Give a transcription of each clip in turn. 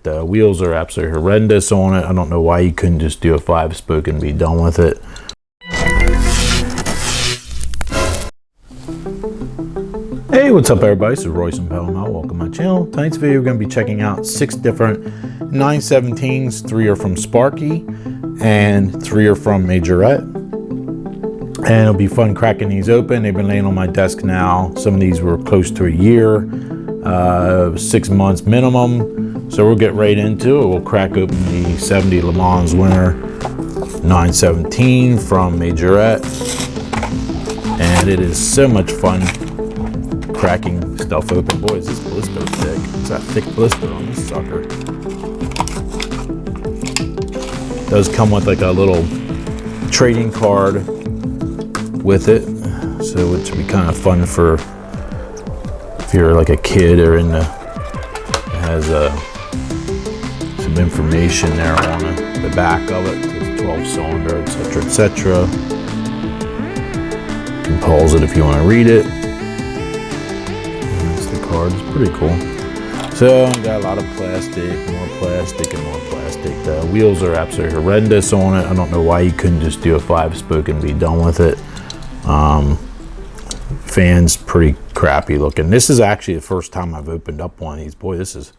The wheels are absolutely horrendous on it. I don't know why you couldn't just do a 5-spoke and be done with it. Hey, what's up everybody? This is Royce and Pelham. Welcome to my channel. Tonight's video we're going to be checking out 6 different 917s. 3 are from Sparky and 3 are from Majorette. And it'll be fun cracking these open. They've been laying on my desk now. Some of these were close to a year, 6 months minimum. So we'll get right into it. We'll crack open the 70 Le Mans winner 917 from Majorette. And it is so much fun cracking stuff open. Boy, is this blister thick. It's that thick blister on this sucker. It does come with like a little trading card with it, so it should be kind of fun for if you're like a kid or in the, it has some information there on the back of it. It's 12 cylinder, etc, etc. You can pause it if you want to read it. That's the card. It's pretty cool. So got a lot of plastic, more plastic and more plastic. The wheels are absolutely horrendous on it. I don't know why you couldn't just do a 5-spoke and be done with it. Fans pretty crappy looking. This is actually the first time I've opened up one of these. Boy, this is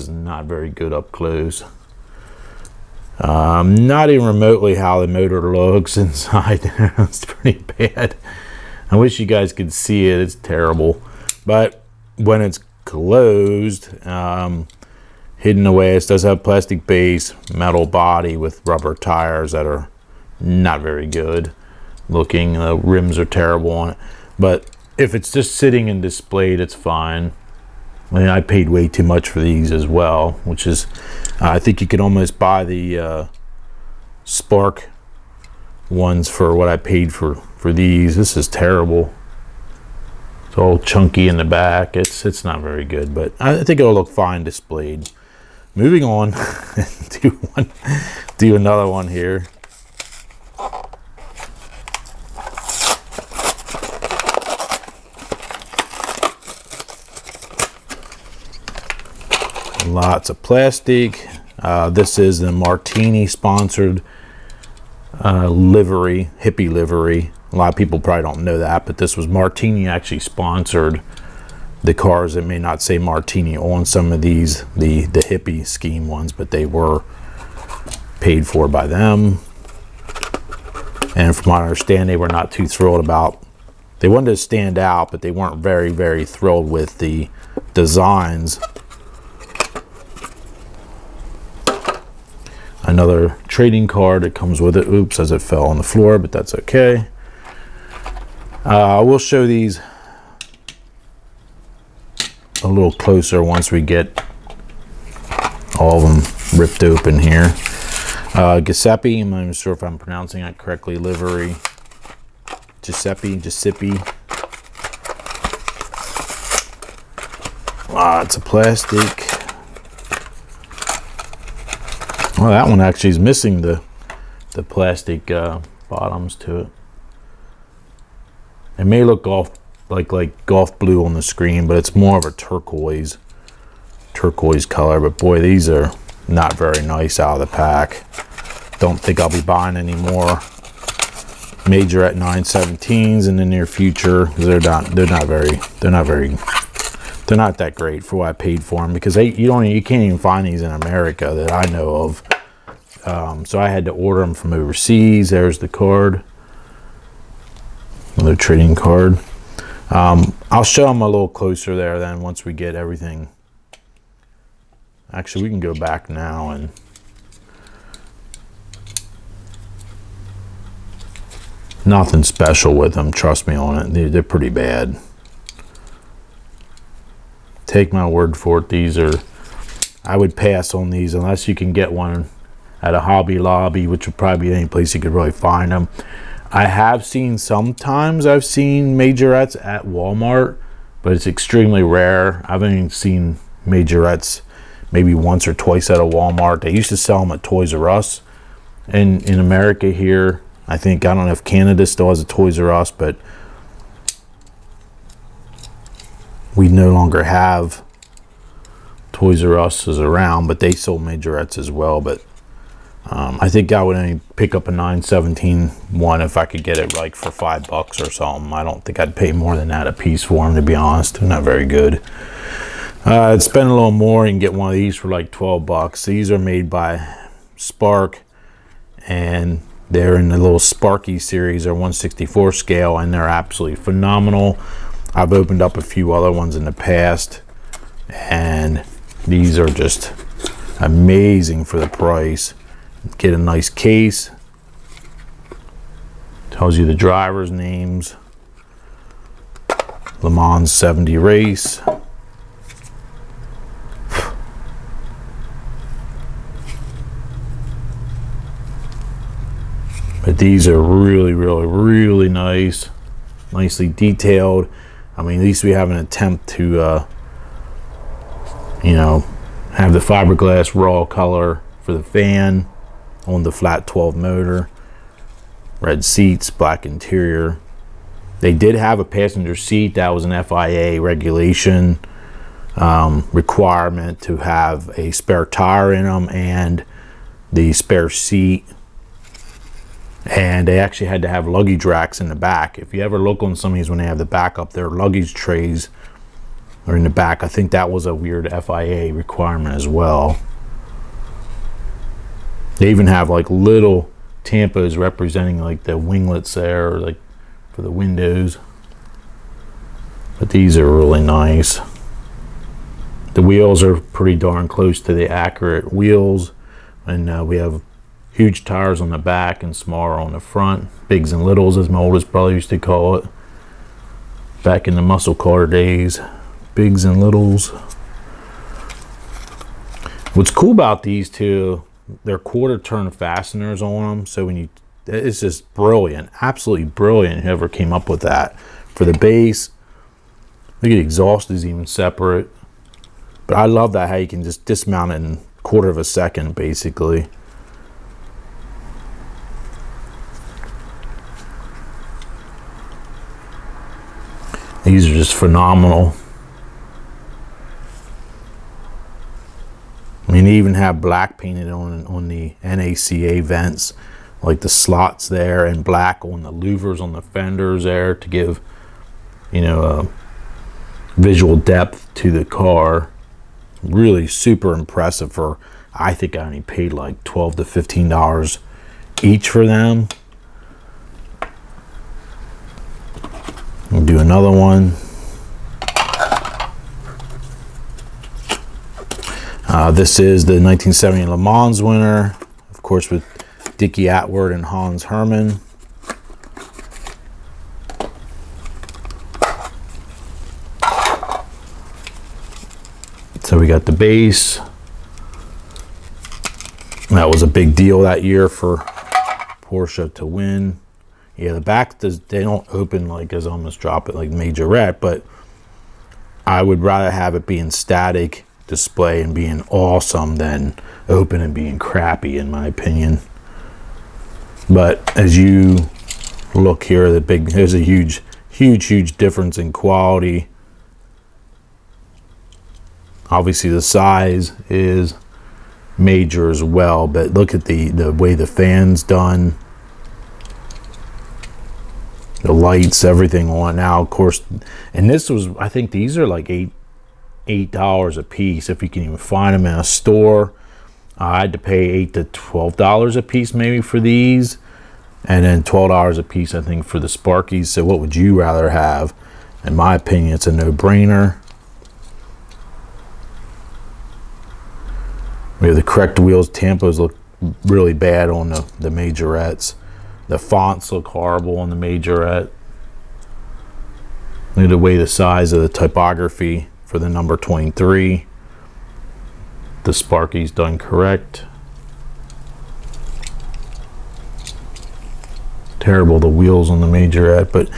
not very good up close. Not even remotely how the motor looks inside. It's pretty bad. I wish you guys could see it. It's terrible. But when it's closed, hidden away, it does have plastic base, metal body with rubber tires that are not very good looking. The rims are terrible on it, but if it's just sitting and displayed, it's fine. I mean, I paid way too much for these as well, which is I think you could almost buy the Spark ones for what I paid for these. This is terrible. It's all chunky in the back. It's not very good, but I think it'll look fine displayed. Moving on, do another one here. Lots of plastic. This is the Martini sponsored livery, hippie livery. A lot of people probably don't know that, but this was Martini actually sponsored the cars. It may not say Martini on some of these, the hippie scheme ones, but they were paid for by them. And from what I understand, they were not too thrilled about, they wanted to stand out, but they weren't very, very thrilled with the designs. Another trading card that comes with it. Oops, as it fell on the floor, but that's okay. We'll show these a little closer once we get all of them ripped open here. Giuseppe, I'm not even sure if I'm pronouncing that correctly. Livery. Giuseppe. Lots of plastic. Well, that one actually is missing the plastic bottoms to it. It may look like golf blue on the screen, but it's more of a turquoise color. But boy, these are not very nice out of the pack. Don't think I'll be buying any more Majorette 917s in the near future, because they're not that great for what I paid for them, because you can't even find these in America that I know of. So I had to order them from overseas. There's the card, another trading card. I'll show them a little closer there then once we get everything. Actually, we can go back now and nothing special with them, trust me on it. They're pretty bad. Take my word for it. These are, I would pass on these unless you can get one at a Hobby Lobby, which would probably be any place you could really find them. I have seen, sometimes I've seen Majorettes at Walmart, but it's extremely rare. I've only seen Majorettes maybe once or twice at a Walmart. They used to sell them at Toys R Us. And in America here, I think, I don't know if Canada still has a Toys R Us, but we no longer have Toys R Us is around, but they sold Majorettes as well. But I think I would only pick up a 917 one if I could get it like for $5 or something. I don't think I'd pay more than that a piece for them, to be honest. They're not very good. I'd spend a little more and get one of these for like $12. These are made by Spark, and they're in the little Sparky series. They're 1/64 scale, and they're absolutely phenomenal. I've opened up a few other ones in the past, and these are just amazing for the price. Get a nice case. Tells you the drivers' names. Le Mans 70 race. But these are really, really, really nice. Nicely detailed. I mean, at least we have an attempt to, you know, have the fiberglass raw color for the fan on the flat 12 motor. Red seats, black interior. They did have a passenger seat. That was an FIA regulation requirement to have a spare tire in them and the spare seat. And they actually had to have luggage racks in the back. If you ever look on some of these when they have the back up, their luggage trays are in the back. I think that was a weird FIA requirement as well. They even have like little tampos representing like the winglets there, or like for the windows. But these are really nice. The wheels are pretty darn close to the accurate wheels, and we have huge tires on the back and smaller on the front. Bigs and littles, as my oldest brother used to call it back in the muscle car days. Bigs and littles. What's cool about these two, they're quarter turn fasteners on them, so when you, it's just brilliant, absolutely brilliant, whoever came up with that. For the base, look at the exhaust is even separate. But I love that, how you can just dismount it in a quarter of a second basically. These are just phenomenal. I mean, they even have black painted on the NACA vents, like the slots there, and black on the louvers on the fenders there to give, you know, a visual depth to the car. Really super impressive. For, I think I only paid like $12 to $15 each for them. We'll do another one. This is the 1970 Le Mans winner, of course, with Dickie Atwood and Hans Hermann. So we got the base. That was a big deal that year for Porsche to win. Yeah, the back, they don't open like, as I almost drop it, like Majorette, but I would rather have it being static display and being awesome than open and being crappy, in my opinion. But as you look here, there's a huge difference in quality. Obviously the size is major as well, but look at the way the fan's done, the lights, everything on now, of course. And this was, I think these are like $8 a piece if you can even find them in a store. I had to pay $8 to $12 a piece maybe for these, and then $12 a piece I think for the Sparkies. So what would you rather have? In my opinion, it's a no-brainer. We have the correct wheels. Tampos look really bad on the Majorettes. The fonts look horrible on the Majorette. Look at the way the size of the typography for the number 23. The Sparky's done correct. Terrible, the wheels on the Majorette, but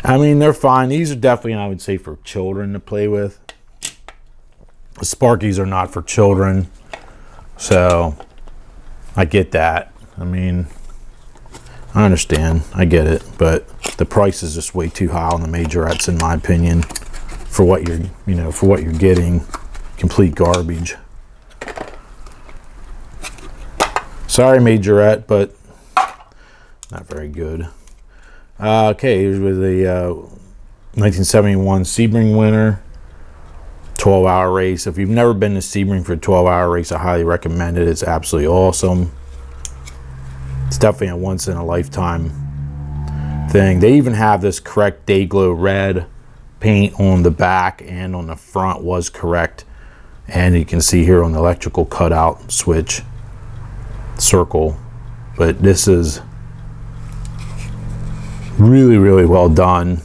I mean, they're fine. These are definitely, I would say, for children to play with. The Sparkies are not for children, so I get that. I mean, I understand, I get it, but the price is just way too high on the Majorettes, in my opinion, for what you're, for what you're getting. complete garbage. Sorry, Majorette, but not very good. Okay, here's with the 1971 Sebring winner, 12-hour race. If you've never been to Sebring for a 12-hour race, I highly recommend it. It's absolutely awesome. It's definitely a once-in-a-lifetime thing. They even have this correct day glow red paint on the back, and on the front was correct. And you can see here on the electrical cutout switch circle. But this is really, really well done.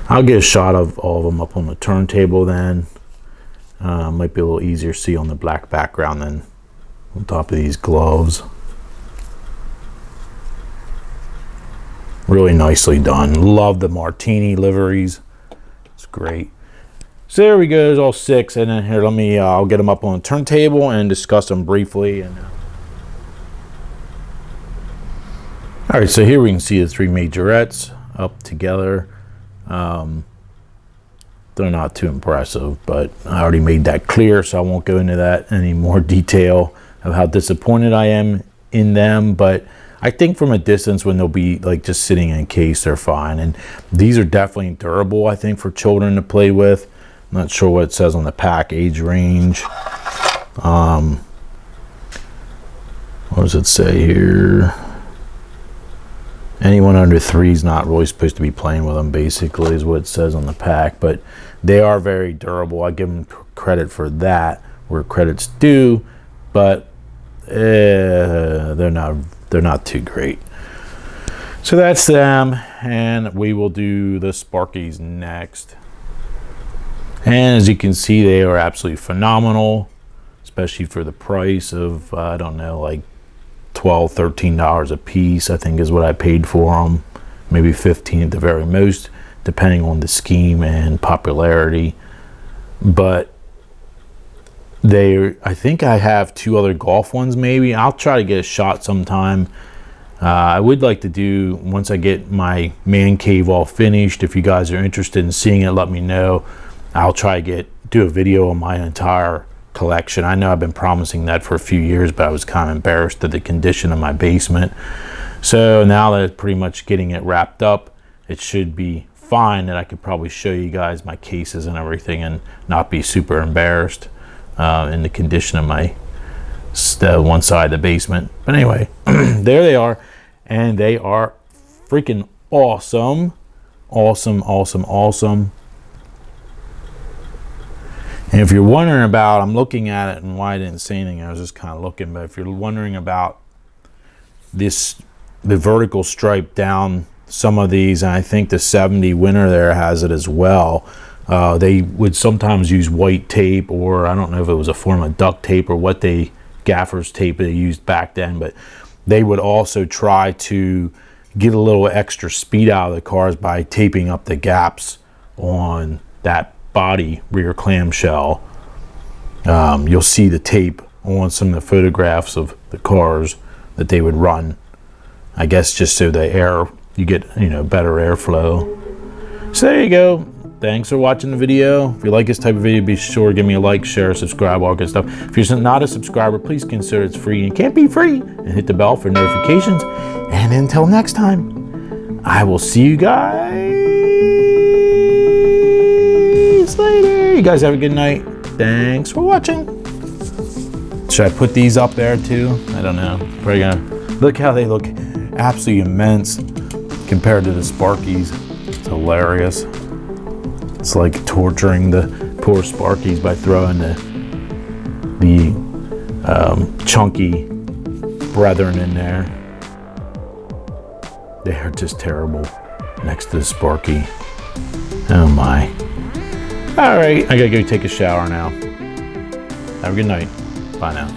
I'll get a shot of all of them up on the turntable then. Might be a little easier to see on the black background than on top of these gloves. Really nicely done. Love the Martini liveries. It's great. So there we go. There's all 6. And then here, I'll get them up on the turntable and discuss them briefly. And all right, so here we can see the 3 Majorettes up together. They're not too impressive, but I already made that clear, so I won't go into that any more detail of how disappointed I am in them. But I think from a distance, when they'll be like just sitting in a case, they're fine. And these are definitely durable, I think, for children to play with. I'm not sure what it says on the pack age range. What does it say here? Anyone under 3 is not really supposed to be playing with them, basically, is what it says on the pack. But they are very durable. I give them credit for that, where credit's due. But they're not too great. So that's them, and we will do the Sparkies next. And as you can see, they are absolutely phenomenal, especially for the price of I don't know, like $12, $13 a piece, I think is what I paid for them. Maybe 15 at the very most, depending on the scheme and popularity. But I think I have 2 other golf ones maybe. I'll try to get a shot sometime. I would like to do, once I get my man cave all finished, if you guys are interested in seeing it, let me know. I'll try to do a video on my entire collection. I know I've been promising that for a few years, but I was kind of embarrassed at the condition of my basement. So now that it's pretty much getting it wrapped up, it should be fine that I could probably show you guys my cases and everything and not be super embarrassed in the condition of my one side of the basement. But anyway, there they are, and they are freaking awesome. Awesome. And if you're wondering about, I'm looking at it and why I didn't say anything, I was just kind of looking, but if you're wondering about the vertical stripe down some of these, and I think the 70 winner there has it as well, they would sometimes use white tape, or I don't know if it was a form of duct tape or what gaffer's tape they used back then, but they would also try to get a little extra speed out of the cars by taping up the gaps on that body rear clamshell. You'll see the tape on some of the photographs of the cars that they would run, I guess just so you get better airflow. So there you go. Thanks for watching the video. If you like this type of video, be sure to give me a like, share, subscribe, all good stuff. If you're not a subscriber, please consider it's free and can't be free, and hit the bell for notifications. And until next time, I will see you guys later. You guys have a good night. Thanks for watching. Should I put these up there too? I don't know. Probably gonna look how they look absolutely immense compared to the Sparkies. It's hilarious. It's like torturing the poor Sparkies by throwing the chunky brethren in there. They are just terrible next to the Sparky. Oh my. All right, I gotta go take a shower now. Have a good night. Bye now.